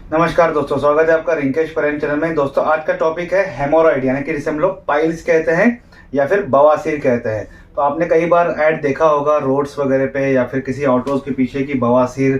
नमस्कार दोस्तों, स्वागत है आपका रिंकेश परेन चैनल में। दोस्तों आज का टॉपिक है हेमोरॉइड, यानी कि जिसे हम लोग पाइल्स कहते हैं या फिर बवासीर कहते हैं। तो आपने कई बार ऐड देखा होगा रोड्स वगैरह पे या फिर किसी ऑटोज के पीछे की बवासीर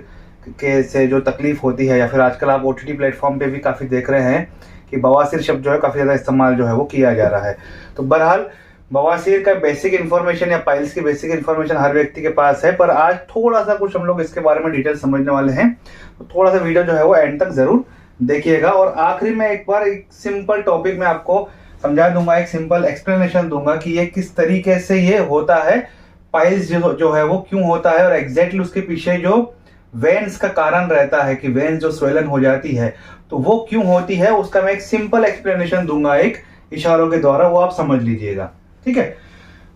के से जो तकलीफ होती है, या फिर आजकल आप ओटीटी प्लेटफॉर्म पे भी काफ़ी देख रहे हैं कि बवासीर शब्द जो है काफ़ी ज़्यादा इस्तेमाल जो है वो किया जा रहा है। तो बहरहाल बवासीर का बेसिक इन्फॉर्मेशन या पाइल्स की बेसिक इन्फॉर्मेशन हर व्यक्ति के पास है, पर आज थोड़ा सा कुछ हम लोग इसके बारे में डिटेल समझने वाले हैं। तो थोड़ा सा वीडियो जो है वो एंड तक जरूर देखिएगा। और आखिरी में एक बार एक सिंपल टॉपिक में आपको समझा दूंगा, एक सिंपल एक्सप्लेनेशन दूंगा कि ये किस तरीके से ये होता है, पाइल्स जो है वो क्यों होता है, और एग्जैक्टली उसके पीछे जो वेन्स का कारण रहता है कि वेन्स जो स्वेलन हो जाती है तो वो क्यों होती है, उसका मैं एक सिंपल एक्सप्लेनेशन दूंगा एक इशारों के द्वारा, वो आप समझ लीजिएगा। ठीक है।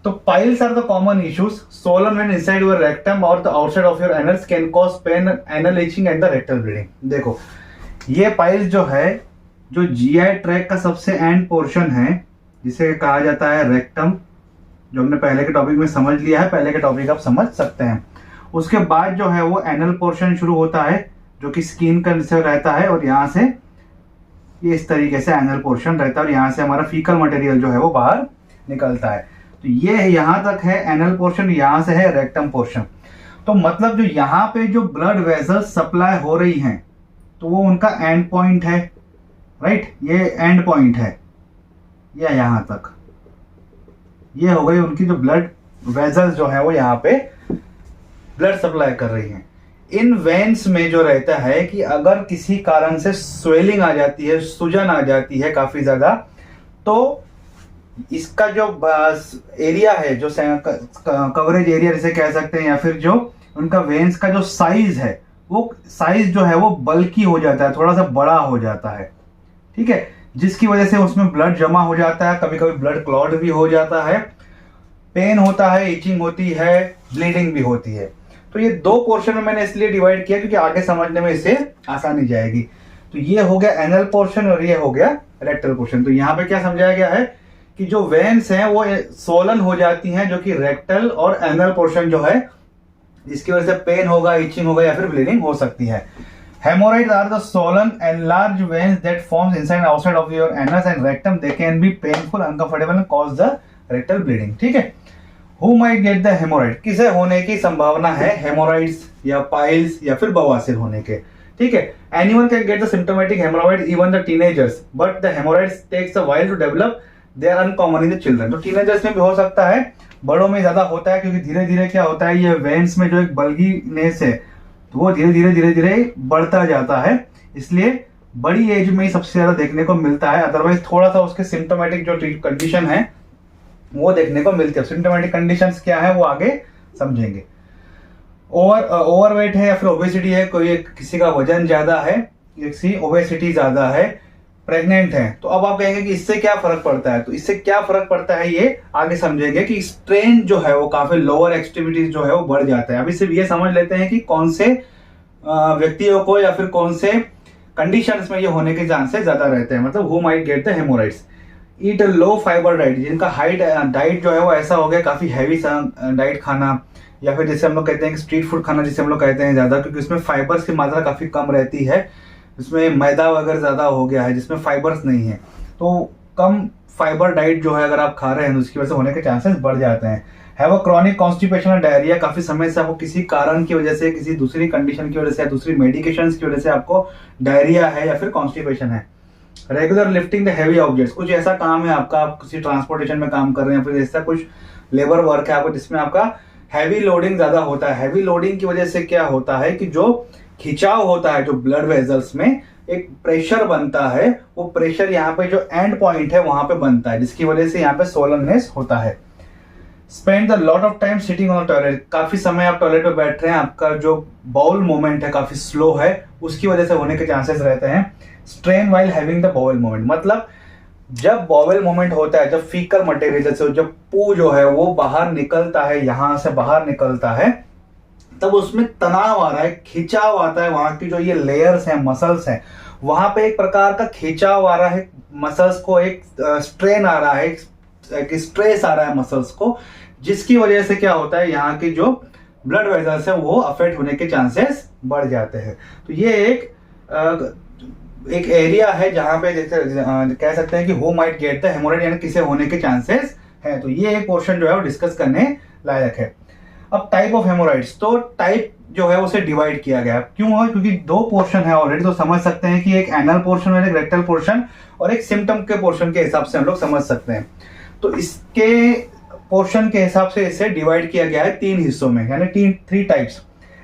तो piles are the common issues swollen when inside your rectum or the outside of your anus can cause pain, anal itching and the rectal bleeding। देखो ये पाइल्स जो है, जो जीआई ट्रैक का सबसे एंड पोर्शन है जिसे कहा जाता है रेक्टम, जो हमने पहले के टॉपिक में समझ लिया है, पहले के टॉपिक आप समझ सकते हैं। उसके बाद जो है वो एनल पोर्शन शुरू होता है जो कि स्किन का से रहता है, और यहाँ से ये इस तरीके से एनल पोर्शन रहता है, और यहाँ से हमारा फीकल मटेरियल जो है वो बाहर निकलता है। तो ये यहां तक है एनल पोर्शन, यहां से है रेक्टम पोर्शन। तो मतलब जो यहाँ पे जो ब्लड वेसल्स सप्लाई हो रही हैं तो वो उनका एंड पॉइंट है, राइट। ये एंड पॉइंट है, ये यहां तक, ये हो गई उनकी जो ब्लड वेसल्स जो है वो यहाँ पे ब्लड सप्लाई कर रही हैं। इन वेन्स में जो रहता है कि अगर किसी कारण से स्वेलिंग आ जाती है, सूजन आ जाती है काफी ज्यादा, तो इसका जो एरिया है, जो कवरेज एरिया जिसे कह सकते हैं, या फिर जो उनका वेन्स का जो साइज है, वो साइज जो है वो बल्की हो जाता है, थोड़ा सा बड़ा हो जाता है। ठीक है। जिसकी वजह से उसमें ब्लड जमा हो जाता है, कभी कभी ब्लड क्लॉट भी हो जाता है, पेन होता है, इचिंग होती है, ब्लीडिंग भी होती है। तो ये दो पोर्शन में मैंने इसलिए डिवाइड किया क्योंकि आगे समझने में इससे आसानी जाएगी। तो ये हो गया एनल पोर्शन और ये हो गया रेक्टल पोर्शन। तो यहाँ पे क्या समझाया गया है कि जो वेन्स हैं वो सोलन हो जाती हैं, जो कि रेक्टल और एनल पोर्शन जो है, जिसकी वजह से पेन होगा, इचिंग होगा या फिर ब्लीडिंग हो सकती है। Hemorrhoids are the swollen and large veins that forms inside and outside of your anus and rectum. They can be painful, uncomfortable and cause the rectal bleeding। ठीक है। Who might get the hemorrhoid? किसे होने की संभावना है hemorrhoids या piles या फिर बवासीर होने के? ठीक है। Anyone can get the symptomatic hemorrhoid, even the teenagers, but the hemorrhoids takes a while to develop. They are uncommon in the children। तो टीनेजर्स में भी हो सकता है, बड़ों में ज्यादा होता है, क्योंकि धीरे धीरे क्या होता है, ये वेन्स में जो एक बल्गीनेस है तो वो धीरे धीरे धीरे धीरे बढ़ता जाता है, इसलिए बड़ी एज में ही सबसे ज्यादा देखने को मिलता है। अदरवाइज थोड़ा सा उसके सिम्टोमेटिक जो कंडीशन है वो देखने को मिलती है। सिम्टोमेटिक कंडीशंस क्या है वो आगे समझेंगे। ओवरवेट है या फिर ओबेसिटी है, कोई किसी का वजन ज्यादा है, किसी ओबेसिटी ज्यादा है, प्रेग्नेंट है, तो अब आप कहेंगे कि इससे क्या फर्क पड़ता है। तो इससे क्या फर्क पड़ता है ये आगे समझेंगे कि स्ट्रेन जो है वो काफी लोअर एक्सट्रीमिटीज जो है वो बढ़ जाता है। अभी सिर्फ ये समझ लेते हैं कि कौन से व्यक्तियों को या फिर कौन से कंडीशंस में ये होने के चांसेस ज्यादा रहते हैं, मतलब who might get the haemorrhoids. Eat low fibre diet, जिनका डाइट जो है वो ऐसा हो गया काफी हैवी डाइट खाना, या फिर जैसे हम लोग कहते हैं स्ट्रीट फूड खाना जिसे हम लोग कहते हैं ज्यादा, क्योंकि उसमें फाइबर्स की मात्रा काफी कम रहती है, उसमें मैदा वगैरह ज्यादा हो गया है जिसमें फाइबर्स नहीं है। तो कम फाइबर डाइट जो है अगर आप खा रहे हैं तो उसकी वजह से होने के चांसेस बढ़ जाते हैं। हैव अ क्रॉनिक कॉन्स्टिपेशन और डायरिया, काफी समय से आपको किसी कारण की वजह से, किसी दूसरी कंडीशन की वजह से या दूसरी मेडिकेशंस की वजह से आपको डायरिया है या फिर कॉन्स्टिपेशन है। Regular lifting the heavy objects, कुछ ऐसा काम है आपका, आप किसी ट्रांसपोर्टेशन में काम कर रहे हैं, फिर ऐसा कुछ लेबर वर्क है आपको जिसमें आपका हैवी लोडिंग ज्यादा होता है। हैवी लोडिंग की वजह से क्या होता है कि जो खिंचाव होता है जो ब्लड वेजल्स में, एक प्रेशर बनता है, वो प्रेशर यहाँ पे जो एंड पॉइंट है वहां पे बनता है, जिसकी वजह से यहाँ पे सोलननेस होता है। Spend the lot of time sitting on toilet, काफी समय आप टॉयलेट पे बैठ रहे हैं, आपका जो बाउल मूवमेंट है काफी स्लो है, उसकी वजह से होने के चांसेस रहते हैं। Strain while having the bowel movement, मतलब जब बाउल मूवमेंट होता है, जब फीकल मटेरियल जैसे जब पू जो है वो बाहर निकलता है, यहां से बाहर निकलता है, तब उसमें तनाव आ रहा है, खिंचाव आता है, वहां की जो ये लेयर्स हैं, मसल्स हैं, वहां पे एक प्रकार का खिंचाव आ रहा है मसल्स को, एक स्ट्रेन आ रहा है, एक स्ट्रेस आ रहा है मसल्स को, जिसकी वजह से क्या होता है, यहाँ की जो ब्लड वेसल्स है वो अफेक्ट होने के चांसेस बढ़ जाते हैं। तो ये एक एक एरिया है जहां पे जैसे कह सकते हैं कि हु माइट गेट द हेमोरेड, यानी किसे होने के चांसेस है। तो ये एक पोर्शन जो है वो डिस्कस करने लायक है। अब टाइप ऑफ हेमोराइड्स, तो टाइप जो है उसे डिवाइड किया गया। क्यों है? क्योंकि दो पोर्शन है ऑलरेडी, तो समझ सकते हैं कि एक एनल पोर्शन और एक रेक्टल पोर्शन, और एक सिम्टम के पोर्शन के हिसाब से हम लोग समझ सकते हैं। तो इसके पोर्शन के हिसाब से इसे डिवाइड किया गया है 3 हिस्सों में, यानी 3 टाइप्स,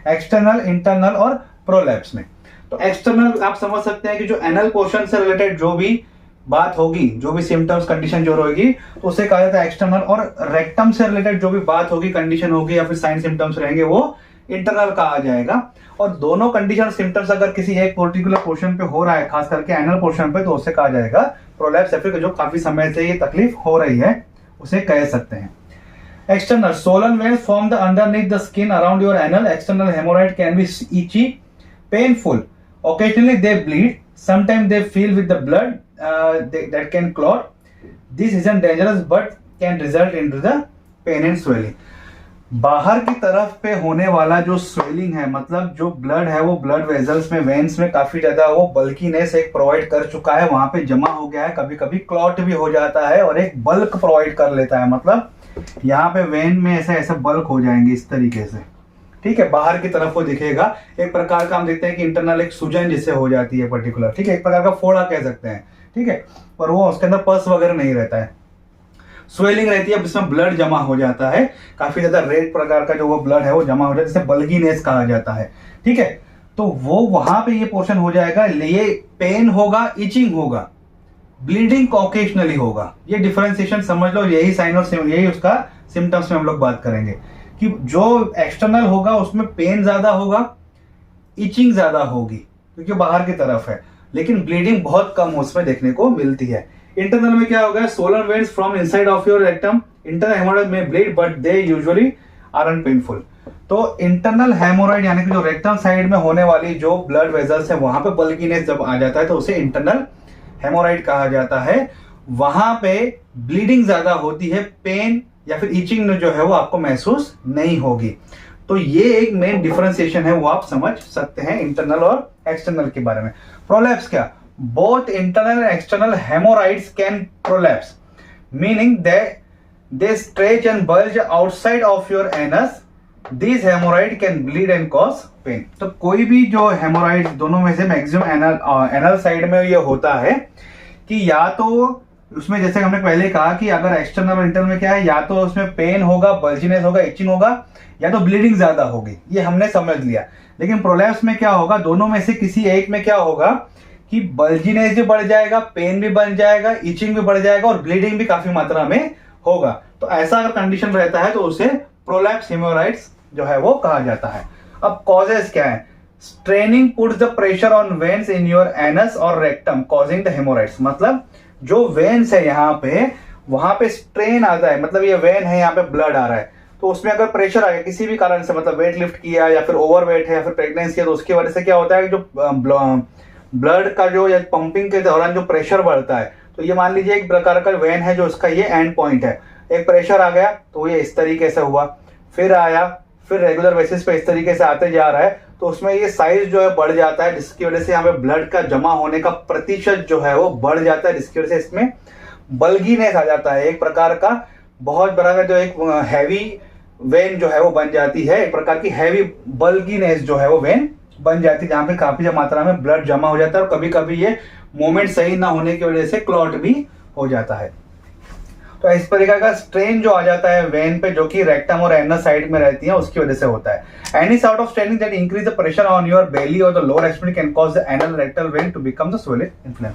एक्सटर्नल, इंटरनल और प्रोलैप्स में। तो एक्सटर्नल आप समझ सकते हैं कि जो एनल पोर्शन से रिलेटेड जो भी बात होगी, जो भी सिम्टम्स कंडीशन जो रहेगी, तो उसे कहा जाता है एक्सटर्नल। और रेक्टम से रिलेटेड जो भी बात होगी, कंडीशन होगी या फिर साइन सिम्टम्स रहेंगे, वो इंटरनल कहा जाएगा। और दोनों कंडीशन सिम्टम्स अगर किसी एक पर्टिकुलर पोर्शन पे हो रहा है, खास करके एनल पोर्शन पे, तो उसे कहा जाएगा प्रोलैप्स, या फिर जो काफी समय से ये तकलीफ हो रही है उसे कह सकते हैं। External swollen veins form the underneath the skin around your anal. External hemorrhoid can be itchy, painful. Occasionally they bleed. Sometimes they fill with the blood that can clot. This isn't dangerous but can result into the pain and swelling. बाहर की तरफ पे होने वाला जो swelling है, मतलब जो ब्लड है वो ब्लड वेजल्स में, वेन्स में काफी ज्यादा वो बल्कीनेस एक प्रोवाइड कर चुका है, वहां पे जमा हो गया है, कभी कभी क्लॉट भी हो जाता है और एक बल्क प्रोवाइड कर लेता है। मतलब यहाँ पे वेन में ऐसे ऐसे बल्क हो जाएंगे इस तरीके से, ठीक है। बाहर की तरफ वो दिखेगा, एक प्रकार का हम देखते हैं कि इंटरनल एक सूजन जिससे हो जाती है पर्टिकुलर, ठीक है, एक प्रकार का फोड़ा कह सकते हैं, ठीक है। पर वो उसके अंदर पस वगैरह नहीं रहता है, स्वेलिंग रहती है, जिसमें ब्लड जमा हो जाता है, काफी ज्यादा रेड प्रकार का जो वो ब्लड है वो जमा हो जाता है, जिसे बल्गीनेस कहा जाता है, ठीक है। तो वो वहां पे ये पोर्शन हो जाएगा, ये पेन होगा, इचिंग होगा, ब्लीडिंग ऑकेशनली होगा। ये डिफरेंशिएशन समझ लो, यही साइन और यही उसका सिम्टम्स में हम लोग बात करेंगे कि जो एक्सटर्नल होगा उसमें पेन ज्यादा होगा, इचिंग ज्यादा होगी क्योंकि बाहर की तरफ है, लेकिन ब्लीडिंग बहुत कम उसमें देखने को मिलती है। इंटरनल में क्या होगा? Swollen veins from inside of your rectum, internal haemorrhoid में bleed but they usually aren't painful. तो इंटरनल हेमोरॉइड यानी कि जो रेक्टम साइड में होने वाली जो ब्लड वेजल्स है वहां पे बल्कीनेस जब आ जाता है तो उसे इंटरनल हेमोरॉइड कहा जाता है। वहां पे ब्लीडिंग ज्यादा होती है, पेन या फिर इचिंग जो है वो आपको महसूस नहीं होगी। तो ये एक मेन डिफरेंशिएशन है, वो आप समझ सकते हैं इंटरनल और एक्सटर्नल के बारे में। प्रोलैप्स क्या? Both internal and external haemorrhoids can prolapse, meaning that they stretch and bulge outside of your anus. These hemorrhoid can bleed and cause pain. तो कोई भी जो हेमोराइड, दोनों में से मैक्सिमम एनल साइड में ये होता है कि या तो उसमें, जैसे हमने पहले कहा कि अगर एक्सटर्नल और इंटरनल में क्या है, या तो उसमें पेन होगा, बल्जीनेस होगा, इचिंग होगा, या तो ब्लीडिंग ज्यादा होगी, ये हमने समझ लिया। लेकिन प्रोलैप्स में क्या होगा? दोनों में से किसी एक में क्या होगा कि बल्जीनेस भी बढ़ जाएगा, पेन भी बढ़ जाएगा, इचिंग भी बढ़ जाएगा और ब्लीडिंग भी काफी मात्रा में होगा। तो ऐसा अगर कंडीशन रहता है तो उसे प्रोलैप्स हेमोराइड्स जो है वो कहा जाता है। अब कॉजेस क्या है? Straining puts the pressure on veins in your anus और रेक्टम कॉजिंग द हेमोराइड्स। मतलब जो वेन्स है यहाँ पे, वहां पे स्ट्रेन आता है, मतलब ये वेन है, यहाँ पे ब्लड आ रहा है, तो उसमें अगर प्रेशर आ गया किसी भी कारण से, मतलब वेट लिफ्ट किया या फिर ओवरवेट है या फिर प्रेगनेंसी है, तो उसकी वजह से क्या होता है, जो ब्लड का जो या पंपिंग के दौरान जो प्रेशर बढ़ता है, तो ये मान लीजिए एक प्रकार का वेन है जो उसका ये एंड पॉइंट है, एक प्रेशर आ गया तो ये इस तरीके से हुआ, फिर आया, फिर रेगुलर बेसिस पे इस तरीके से आते जा रहा है, तो उसमें ये साइज जो है बढ़ जाता है, जिसकी वजह से यहाँ पे ब्लड का जमा होने का प्रतिशत जो है वो बढ़ जाता है, जिसकी वजह से इसमें बल्गीनेस आ जाता है, एक प्रकार का बहुत बड़ा का जो एक हैवी वेन जो है वो बन जाती है, एक प्रकार की हैवी बल्गीनेस जो है वो वेन बन जाती है, जहां पे काफी मात्रा में ब्लड जमा हो जाता है और कभी कभी ये मूवमेंट सही ना होने की वजह से क्लॉट भी हो जाता है। तो इस प्रकार का स्ट्रेन जो आ जाता है वेन पे, जो कि रेक्टम और एनस साइड में रहती है, उसकी वजह से होता है। Any sort of straining that increase the pressure on your belly or the lower extremity can cause the anal rectal vein to become the swelling inflame.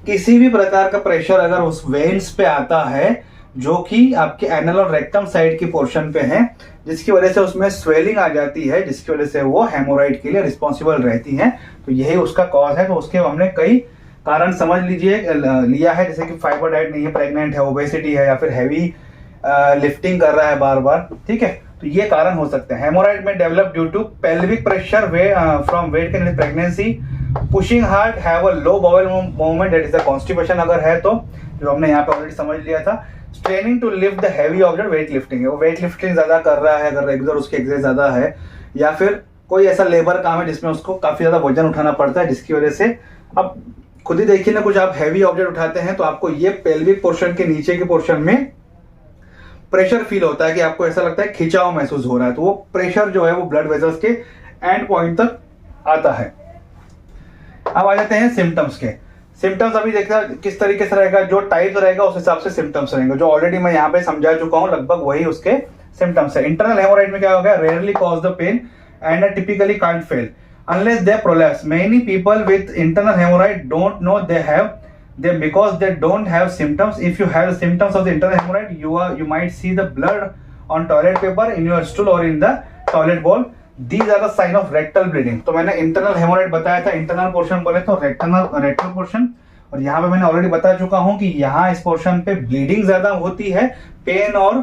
किसी भी प्रकार का प्रेशर अगर उस वेन्स पे आता है जो कि आपके एनल और रेक्टम साइड की पोर्शन पे है, जिसकी वजह से उसमें स्वेलिंग आ जाती है, जिसकी वजह से वो हेमोराइड के लिए रिस्पॉन्सिबल रहती है, तो यही उसका कॉज है। तो उसके हमने कई कारण समझ लीजिए लिया है, जैसे कि फाइबर डाइट नहीं है, प्रेग्नेंट है, ओबेसिटी है, या फिर हैवी लिफ्टिंग कर रहा है बार बार, ठीक है, तो ये कारण हो सकते हैं। हेमोराइड में develop due to pelvic pressure from weight gain pregnancy, pushing hard, have a low bowel movement, that is the constipation अगर है तो, जो हमने यहाँ पे ऑलरेडी समझ लिया था। Straining to lift the heavy object, weight lifting है, वो वेट लिफ्टिंग ज्यादा कर रहा है अगर रेगुलर उसकी एक्सरसाइज ज्यादा है, या फिर कोई ऐसा लेबर काम है जिसमें उसको काफी ज्यादा वजन उठाना पड़ता है, जिसकी वजह से अब खुद ही देखिए ना, कुछ आप हैवी ऑब्जेक्ट उठाते हैं तो आपको ये पेल्विक पोर्शन के नीचे के पोर्शन में प्रेशर फील होता है कि आपको ऐसा लगता है खिंचाव महसूस हो रहा है। तो वो प्रेशर जो है वो ब्लड वेसल्स के एंड पॉइंट तक आता है। अब आ जाते हैं सिम्टम्स के। सिम्टम्स अभी देखना किस तरीके से रहेगा, जो टाइप रहेगा उस हिसाब से सिम्टम्स रहेंगे। जो ऑलरेडी मैं यहाँ पे समझा चुका हूँ, लगभग वही उसके सिम्टम्स है। इंटरनल हेमोराइड में क्या होगा, rarely cause the pain and typically can't feel unless they prolapse. Many people with internal hemorrhoid don't know they have them because they don't have symptoms. If you have symptoms of the internal hemorrhoid, you might see the blood on toilet paper, in your stool or in the toilet bowl. These are the sign of rectal bleeding. तो मैंने internal haemorrhoid बताया था, internal portion बोले तो rectal portion, और यहाँ पे मैंने ऑलरेडी बता चुका हूँ कि यहाँ इस पोर्शन पे ब्लीडिंग ज्यादा होती है, पेन और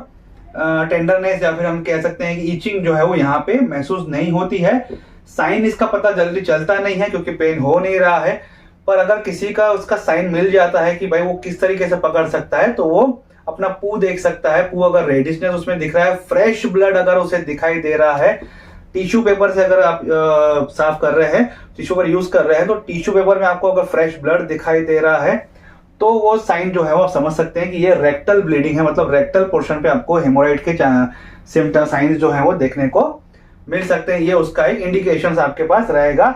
टेंडरनेस या फिर हम कह सकते हैं कि ईचिंग जो है वो यहाँ पे महसूस नहीं होती है। साइन इसका पता जल्दी चलता नहीं है क्योंकि पेन हो नहीं रहा है, पर अगर किसी का उसका साइन मिल जाता है कि भाई वो किस तरीके से पकड़ सकता है, तो वो अपना पू देख सकता है। पू अगर रेडिशनेस उसमें दिख रहा है, फ्रेश ब्लड अगर उसे दिखाई दे रहा है, टिश्यू पेपर से अगर आप साफ कर रहे हैं, टिश्यू पेपर यूज कर रहे हैं, तो टिश्यू पेपर में आपको अगर फ्रेश ब्लड दिखाई दे रहा है तो वो साइन जो है वो आप समझ सकते हैं कि ये रेक्टल ब्लीडिंग है। मतलब रेक्टल पोर्शन पे आपको हेमोराइड के सिम्टम साइंस जो है वो देखने को मिल सकते हैं। ये उसका एक इंडिकेशन आपके पास रहेगा।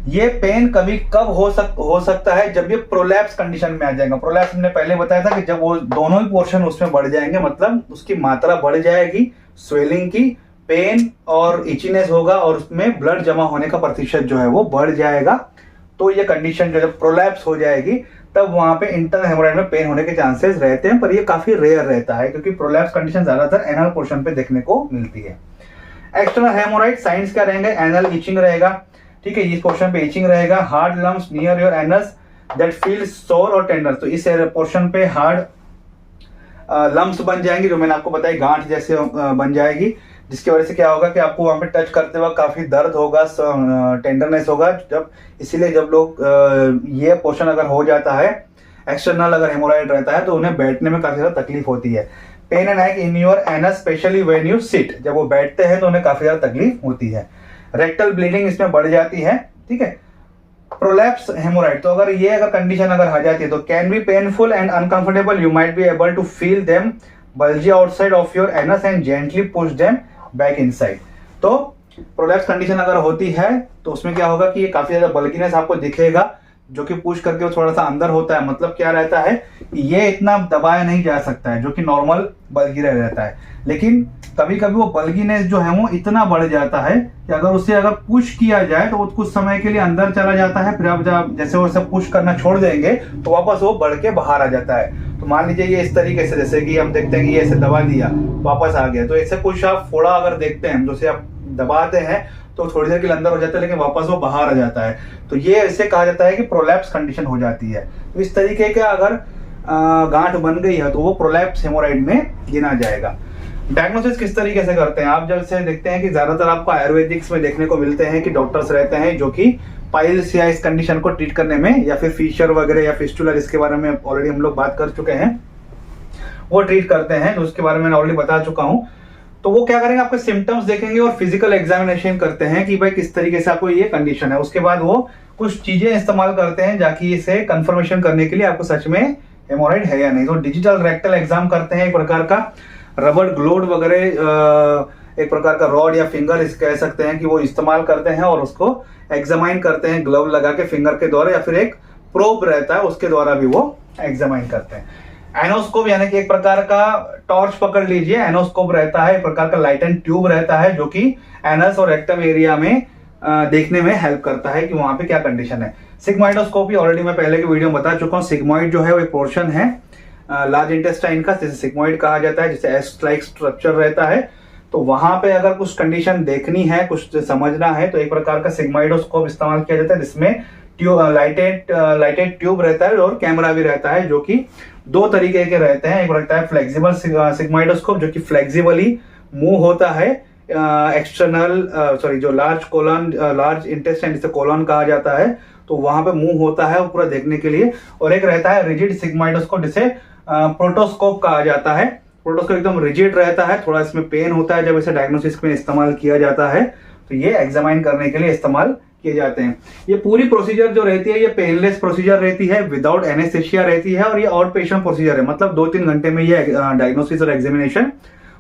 ये पेन कभी कब हो सकता है, जब ये प्रोलैप्स कंडीशन में आ जाएगा। प्रोलैप्स हमने पहले बताया था कि जब वो दोनों ही पोर्शन उसमें बढ़ जाएंगे, मतलब उसकी मात्रा बढ़ जाएगी स्वेलिंग की, पेन और इचीनेस होगा और उसमें ब्लड जमा होने का प्रतिशत जो है वो बढ़ जाएगा। तो ये कंडीशन जो जब प्रोलैप्स हो जाएगी तब वहां पे इंटरनल हेमोराइड में पेन होने के चांसेस रहते हैं, पर ये काफी रेयर रहता है क्योंकि प्रोलैप्स कंडीशन ज्यादातर एनल पोर्शन पे देखने को मिलती है। एक्सटर्नल हेमोराइड साइंस क्या रहेंगे, एनल इचिंग रहेगा, ठीक है, इस पोर्शन पे इचिंग रहेगा, hard lumps near your anus that feel सोर और टेंडर। तो इस पोर्शन पे हार्ड लम्प्स बन जाएंगे, जो मैंने आपको बताया गांठ जैसे बन जाएगी, जिसकी वजह से क्या होगा कि आपको वहां पे टच करते वक्त काफी दर्द होगा, टेंडरनेस होगा। जब इसीलिए जब लोग ये पोर्शन अगर हो जाता है, एक्सटर्नल अगर हेमोराइड रहता है, तो उन्हें बैठने में काफी ज्यादा तकलीफ होती है। पेन एंड एक इन your anus specially when you sit, जब वो बैठते हैं तो उन्हें काफी ज्यादा तकलीफ होती है। रेक्टल ब्लीडिंग इसमें बढ़ जाती है, ठीक है। प्रोलैप्स हेमोराइड, तो अगर ये कंडीशन अगर आ जाती है तो can be painful and uncomfortable, you might be able to feel them bulgy outside of your anus and gently push them back inside. तो प्रोलैप्स कंडीशन अगर होती है तो उसमें क्या होगा कि ये काफी ज्यादा बल्कीनेस आपको दिखेगा, जो कि पुश करके वो थोड़ा सा अंदर होता है। मतलब क्या रहता है कि ये इतना दबाया नहीं जा सकता है, जो कि नॉर्मल बल्गी रहता है। लेकिन कभी कभी वो बल्गीनेस जो है वो इतना बढ़ जाता है कि अगर उसे पुश किया जाए तो वो कुछ समय के लिए अंदर चला जाता है, फिर आप जब जैसे वो सब पुश करना छोड़ देंगे तो वापस वो बढ़ के बाहर आ जाता है। तो मान लीजिए ये इस तरीके से, जैसे कि हम देखते हैं कि ये ऐसे दबा दिया वापस आ गया, तो ऐसे कुछ आप फोड़ा अगर देखते हैं, जैसे आप दबाते हैं तो थोड़ी देर के लिए अंदर हो जाता है लेकिन वापस वो बाहर आ जाता है, तो ये इसे कहा जाता है कि प्रोलैप्स कंडीशन हो जाती है। तो इस तरीके का अगर गांठ बन गई है तो वो प्रोलैप्स हेमोराइड में गिना जाएगा। डायग्नोसिस किस तरीके से करते हैं, आप जब से देखते हैं कि ज्यादातर आपको आयुर्वेदिक्स में देखने को मिलते हैं कि डॉक्टर्स रहते हैं जो कि पाइल्स या इस कंडीशन को ट्रीट करने में, या फिर फिशर वगैरह या फिस्टुला, इसके बारे में ऑलरेडी हम लोग बात कर चुके हैं, वो ट्रीट करते हैं, तो उसके बारे में ऑलरेडी बता चुका हूं। तो वो क्या करेंगे, आपके सिम्टम्स देखेंगे और फिजिकल एग्जामिनेशन करते हैं कि भाई किस तरीके से आपको ये कंडीशन है। उसके बाद वो कुछ चीजें इस्तेमाल करते हैं जाकि इसे कंफर्मेशन करने के लिए आपको सच में हेमोराइड है या नहीं। तो डिजिटल रेक्टल एग्जाम करते हैं, एक प्रकार का रबर ग्लोड वगैरह, एक प्रकार का रॉड या फिंगर इस कह सकते हैं कि वो इस्तेमाल करते हैं और उसको एग्जामाइन करते हैं ग्लव लगा के फिंगर के द्वारा, या फिर एक प्रोब रहता है उसके द्वारा भी वो एग्जामाइन करते हैं। एनोस्कोप यानी कि एक प्रकार का टॉर्च पकड़ लीजिए, एनोस्कोप रहता है, एक प्रकार का लाइट एंड ट्यूब रहता है जो कि एनस और रेक्टम एरिया में देखने में हेल्प करता है कि वहां पे क्या कंडीशन है। सिग्मोइडोस्कोपी ऑलरेडी मैं पहले की वीडियो में बता चुका हूँ। सिग्मोइड जो है वो एक पोर्शन है लार्ज इंटेस्टाइन का, जिसे सिग्मोइड कहा जाता है, जिसे एस लाइक स्ट्रक्चर रहता है। तो वहां पे अगर कुछ कंडीशन देखनी है, कुछ समझना है, तो एक प्रकार का सिग्मोइडोस्कोप इस्तेमाल किया जाता है, जिसमें लाइटेड ट्यूब रहता है और कैमरा भी रहता है, जो कि दो तरीके के रहते हैं। एक रहता है फ्लेक्सिबल सिग्मोइडोस्कोप जो कि फ्लेक्सिबली मूव होता है, एक्सटर्नल जो लार्ज इंटेस्टाइन जिसे कोलन कहा जाता है, तो वहां पे मूव होता है पूरा देखने के लिए। और एक रहता है रिजिड सिग्मोइडोस्कोप जिसे प्रोटोस्कोप कहा जाता है। प्रोटोस्कोप एकदम रिजिड रहता है, थोड़ा इसमें पेन होता है जब इसे डायग्नोसिस में इस्तेमाल किया जाता है, तो ये एग्जामाइन करने के लिए इस्तेमाल किए जाते हैं। ये पूरी प्रोसीजर जो रहती है ये पेनलेस प्रोसीजर रहती है, विदाउट एनेस्थेसिया रहती है, और ये आउट पेशेंट प्रोसीजर है, मतलब 2-3 घंटे में ये डायग्नोसिस और एग्जामिनेशन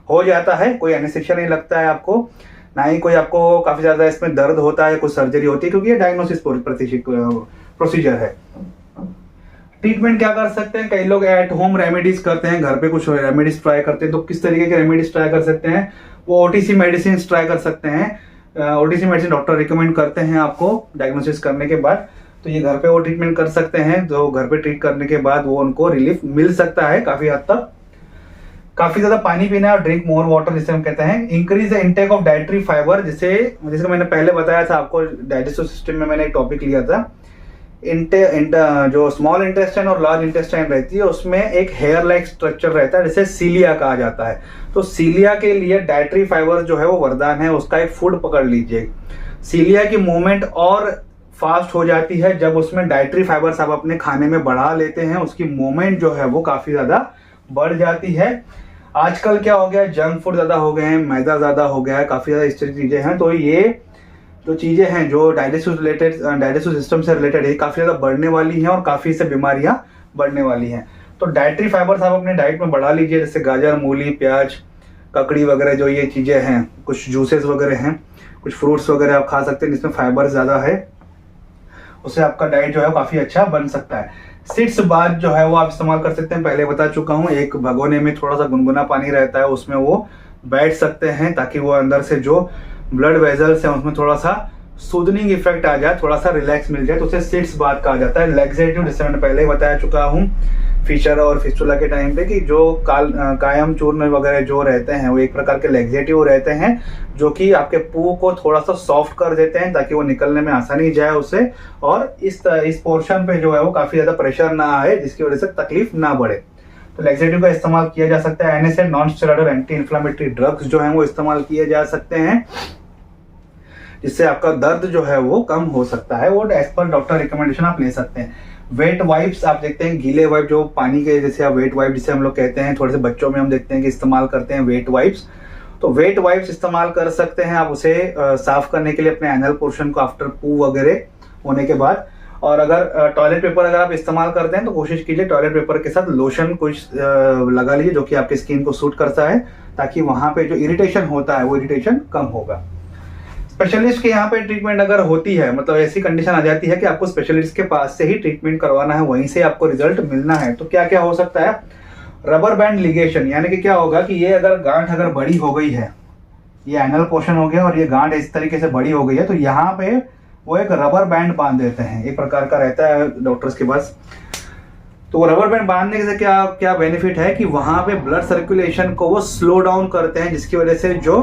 हो जाता है। कोई एनेस्थेसिया नहीं लगता है आपको, ना ही कोई आपको काफी ज्यादा इसमें दर्द होता है, कुछ सर्जरी होती है, क्योंकि ये डायग्नोसिस प्रोसीजर है। ट्रीटमेंट क्या कर सकते हैं, कई लोग एट होम रेमेडीज करते हैं, घर पे कुछ रेमेडीज ट्राई करते हैं। तो किस तरीके के रेमेडीज ट्राई कर सकते हैं, वो ओटीसी मेडिसिन ट्राई कर सकते हैं। ओटीसी मेडिसिन डॉक्टर रिकमेंड करते हैं आपको डायग्नोसिस करने के बाद, तो ये घर पे वो ट्रीटमेंट कर सकते हैं। तो घर पे ट्रीट करने के बाद वो उनको रिलीफ मिल सकता है काफी हद तक। काफी ज्यादा पानी पीना है और ड्रिंक मोर वाटर जिसे हम कहते हैं। Increase the intake of dietary fibre, जिसे मैंने पहले बताया था आपको, डाइजेस्टिव सिस्टम में मैंने एक टॉपिक लिया था। जो स्मॉल इंटेस्टाइन और लार्ज इंटेस्टाइन रहती है उसमें एक हेयर लाइक स्ट्रक्चर रहता है जिसे सीलिया कहा जाता है। तो सीलिया के लिए डाइटरी फाइबर जो है वो वरदान है, उसका एक फूड पकड़ लीजिए। सीलिया की मूवमेंट और फास्ट हो जाती है जब उसमें डाइटरी फाइबर्स आप अपने खाने में बढ़ा लेते हैं, उसकी मूवमेंट जो है वो काफी ज्यादा बढ़ जाती है। आजकल क्या हो गया, जंक फूड ज्यादा हो गए हैं, मैदा ज्यादा हो गया है, काफी ज्यादा इस तरह की चीजें हैं। तो ये जो चीजें हैं जो डाइजेस्टिव सिस्टम से रिलेटेड है, काफी ज्यादा बढ़ने वाली हैं और काफी से बीमारियां बढ़ने वाली हैं। तो डाइटरी फाइबर्स आप अपने डाइट में बढ़ा लीजिए, जैसे गाजर, मूली, प्याज, ककड़ी वगैरह, जो ये चीजें हैं, कुछ जूसेस वगैरह हैं, कुछ फ्रूट्स वगैरह आप खा सकते हैं जिसमें फाइबर ज्यादा है, उससे आपका डाइट जो है काफी अच्छा बन सकता है। सीड्स बाथ जो है वो आप इस्तेमाल कर सकते हैं, पहले बता चुका हूँ। एक भगोने में थोड़ा सा गुनगुना पानी रहता है, उसमें वो बैठ सकते हैं ताकि वो अंदर से जो ब्लड वेजल्स हैं उसमें थोड़ा सा सूदनिंग इफेक्ट आ जाए, थोड़ा सा रिलैक्स मिल जाए, तो उसे सीड्स बाथ कहा जाता है। लैक्सेटिव, जिसे मैंने पहले ही बता चुका हूँ फिशर और फिस्टुला के टाइम पे, कि जो कायम चूर्ण वगैरह जो रहते हैं वो एक प्रकार के लैक्सेटिव रहते हैं, जो कि आपके पू को थोड़ा सा सॉफ्ट कर देते हैं ताकि वो निकलने में आसानी जाए उसे, और इस पोर्शन पे जो है वो काफी ज्यादा प्रेशर ना आए, जिसकी वजह से तकलीफ ना बढ़े। तो लैक्सेटिव का इस्तेमाल किया जा सकता है। NSAID, non steroidal anti inflammatory drugs जो हैं वो इस्तेमाल किए जा सकते हैं, जिससे आपका दर्द जो है वो कम हो सकता है। वो एज पर डॉक्टर रिकमेंडेशन आप ले सकते हैं। वेट वाइप्स आप देखते हैं, गीले वाइप जो पानी के, जैसे आप वेट वाइप जिसे हम लोग कहते हैं, थोड़े से बच्चों में हम देखते हैं कि इस्तेमाल करते हैं वेट वाइप्स। तो वेट वाइप्स इस्तेमाल कर सकते हैं आप उसे साफ करने के लिए अपने एनल पोर्शन को आफ्टर पू वगैरह होने के बाद। और अगर टॉयलेट पेपर अगर आप इस्तेमाल करते हैं तो कोशिश कीजिए टॉयलेट पेपर के साथ लोशन कुछ लगा लीजिए जो कि आपकी स्किन को सूट करता है, ताकि वहां पे जो इरिटेशन होता है वो इरिटेशन कम होगा। स्पेशलिस्ट के यहाँ पे ट्रीटमेंट अगर होती है, मतलब ऐसी कंडीशन आ जाती है कि आपको स्पेशलिस्ट के पास से ही ट्रीटमेंट करवाना है, वहीं से आपको रिजल्ट मिलना है, तो क्या क्या हो सकता है। रबर बैंड लिगेशन, यानी कि क्या होगा कि ये अगर गांठ अगर बड़ी हो गई है, ये एनल पोर्शन हो गया और ये गांठ इस तरीके से बड़ी हो गई है, तो यहाँ पे वो एक रबर बैंड बांध देते हैं, एक प्रकार का रहता है डॉक्टर्स के पास। तो रबर बैंड बांधने से क्या क्या बेनिफिट है कि वहां पे ब्लड सर्कुलेशन को वो स्लो डाउन करते हैं, जिसकी वजह से जो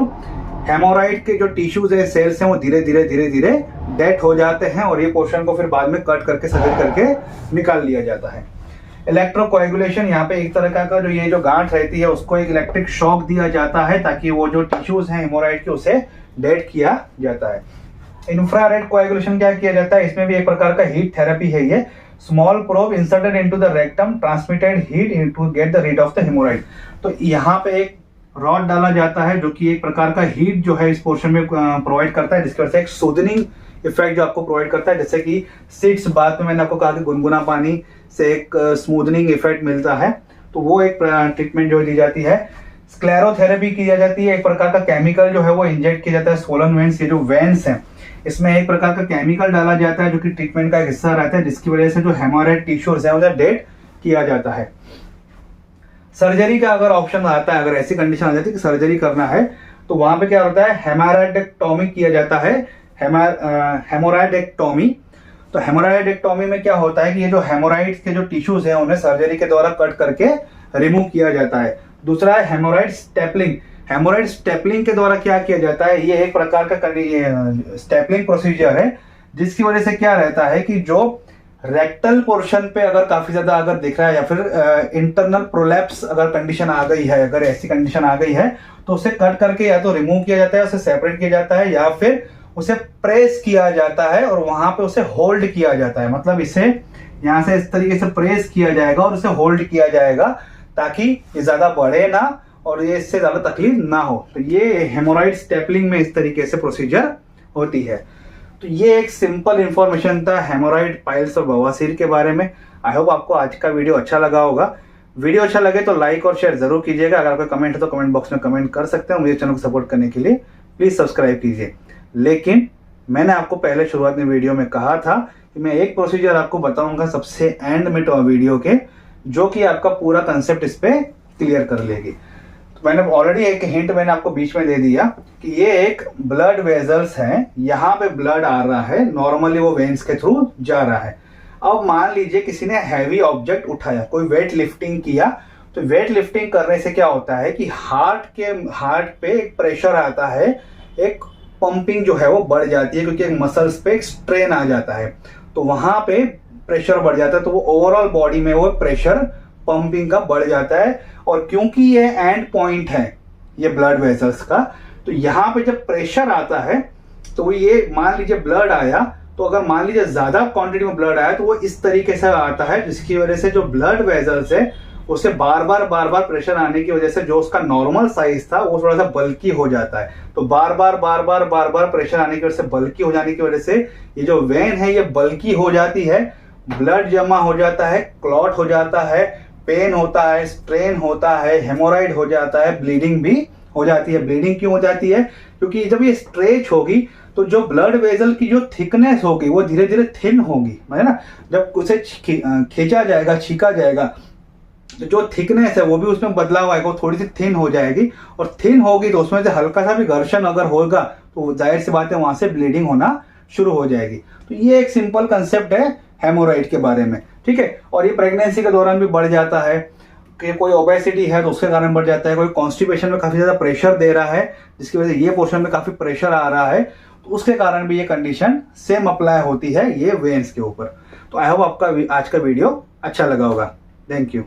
हेमोराइड के जो टिश्यूज है, सेल्स हैं, वो धीरे धीरे डेथ हो जाते हैं, और ये पोर्शन को फिर बाद में कट करके सर्जरी करके निकाल लिया जाता है। इलेक्ट्रोकोएगुलेशन, यहाँ पे एक तरह का जो ये जो गांठ रहती है उसको एक इलेक्ट्रिक शॉक दिया जाता है ताकि वो जो टिश्यूज हैं हेमोराइड के उसे डेड किया जाता है। इंफ्रारेड कोएगुलेशन क्या किया जाता है, इसमें भी एक प्रकार का हीट थेरेपी है ये। Small probe inserted into the rectum, transmitted heat to get the rid of the haemorrhoid. तो यहाँ पे एक रॉड डाला जाता है जो कि एक प्रकार का हीट जो है इस पोर्शन में प्रोवाइड करता है, जिसकी वजह से एक सूदनिंग इफेक्ट जो आपको प्रोवाइड करता है। जैसे कि सीड्स बाथ में मैंने आपको कहा कि गुनगुना पानी से एक स्मूदनिंग इफेक्ट मिलता है, तो वो एक ट्रीटमेंट जो दी जाती है। स्क्लेरोथेरेपी की जाती है, एक प्रकार का केमिकल जो है वो इंजेक्ट किया जाता है स्वोलन वेन्स, ये जो वेन्स हैं इसमें एक प्रकार का केमिकल डाला जाता है जो कि ट्रीटमेंट का एक हिस्सा रहता है, जिसकी वजह से जो हेमोराइड टिश्यूज है उसे डेड किया जाता है। सर्जरी का अगर ऑप्शन आता है, अगर ऐसी कंडीशन आ जाती है कि सर्जरी करना है, तो वहां पे क्या होता है, हेमोराइडेक्टोमी किया जाता है। हेमोराइडेक्टोमी, तो हेमोराइडेक्टोमी में क्या होता है कि ये जो हेमोराइड्स के जो टिश्यूज हैं उन्हें सर्जरी के द्वारा कट करके रिमूव किया जाता है। दूसरा है हेमोराइड स्टेपलिंग। हेमोराइड स्टेपलिंग के द्वारा क्या किया जाता है, ये एक प्रकार का स्टेपलिंग प्रोसीजर है, जिसकी वजह से क्या रहता है कि जो रेक्टल पोर्शन पे अगर काफी ज्यादा अगर दिख रहा है या फिर इंटरनल प्रोलैप्स अगर कंडीशन आ गई है, अगर ऐसी कंडीशन आ गई है, तो उसे कट करके या तो रिमूव किया जाता है, उसे सेपरेट किया जाता है, या फिर उसे प्रेस किया जाता है और वहां पे उसे होल्ड किया जाता है। मतलब इसे यहां से इस तरीके से प्रेस किया जाएगा और उसे होल्ड किया जाएगा ताकि ये ज्यादा बढ़े ना और ये इससे ज्यादा तकलीफ ना हो। तो ये हेमोराइड स्टेपलिंग में इस तरीके से प्रोसीजर होती है। तो ये एक सिंपल इंफॉर्मेशन था हेमोरॉइड, पाइल्स और बवासीर के बारे में। आई होप आपको आज का वीडियो अच्छा लगा होगा। वीडियो अच्छा लगे तो लाइक और शेयर जरूर कीजिएगा। अगर कोई कमेंट है तो कमेंट बॉक्स में कमेंट कर सकते हैं। मुझे चैनल को सपोर्ट करने के लिए प्लीज सब्सक्राइब कीजिए। लेकिन मैंने आपको पहले शुरुआत में वीडियो में कहा था कि मैं एक प्रोसीजर आपको बताऊंगा सबसे एंड में वीडियो के, जो कि आपका पूरा कंसेप्ट इस पे क्लियर कर लेगी। तो मैंने ऑलरेडी एक हिंट मैंने आपको बीच में दे दिया कि ये एक ब्लड वेजल्स है, यहाँ पे ब्लड आ रहा है, नॉर्मली वो वेन्स के थ्रू जा रहा है। अब मान लीजिए किसी ने हैवी ऑब्जेक्ट उठाया, कोई वेट लिफ्टिंग किया, तो वेट लिफ्टिंग करने से क्या होता है कि हार्ट पे एक प्रेशर आता है, एक पंपिंग जो है वो बढ़ जाती है, क्योंकि एक मसल्स पे एक स्ट्रेन आ जाता है, तो वहां पे प्रेशर बढ़ जाता है, तो वो ओवरऑल बॉडी में वो प्रेशर पंपिंग का बढ़ जाता है। और क्योंकि ये एंड पॉइंट है ये ब्लड वेसल्स का, तो यहाँ पे जब प्रेशर आता है तो ये मान लीजिए ब्लड आया, तो अगर मान लीजिए ज्यादा क्वांटिटी में ब्लड आया तो वो इस तरीके से आता है, जिसकी वजह से जो ब्लड वेसल्स है उसे बार बार प्रेशर आने की वजह से जो उसका नॉर्मल साइज था वो थोड़ा सा बल्की हो जाता है। तो बार बार प्रेशर आने की वजह से, बल्की हो जाने की वजह से ये जो वेन है ये बल्की हो जाती है, ब्लड जमा हो जाता है, क्लॉट हो जाता है, पेन होता है, स्ट्रेन होता है, हेमोराइड हो जाता है, ब्लीडिंग भी हो जाती है। ब्लीडिंग क्यों हो जाती है? क्योंकि जब ये स्ट्रेच होगी तो जो ब्लड वेजल की जो थिकनेस होगी वो धीरे धीरे थिन होगी, है ना। जब उसे खींचा जाएगा, छीका जाएगा, तो जो थिकनेस है वो भी उसमें बदलाव आएगा, वो थोड़ी सी थिन हो जाएगी, और थिन होगी तो उसमें से हल्का सा भी घर्षण अगर होगा तो जाहिर सी बात है वहां से ब्लीडिंग होना शुरू हो जाएगी। तो ये एक सिंपल कंसेप्ट है हेमोराइड के बारे में, ठीक है। और ये प्रेगनेंसी के दौरान भी बढ़ जाता है, कि कोई ओबेसिटी है तो उसके कारण बढ़ जाता है, कोई कॉन्स्टिपेशन में काफी ज्यादा प्रेशर दे रहा है जिसकी वजह से ये पोर्शन में काफी प्रेशर आ रहा है, तो उसके कारण भी ये कंडीशन सेम अप्लाई होती है ये वेन्स के ऊपर। तो आई होप आपका आज का वीडियो अच्छा लगा होगा। Thank you.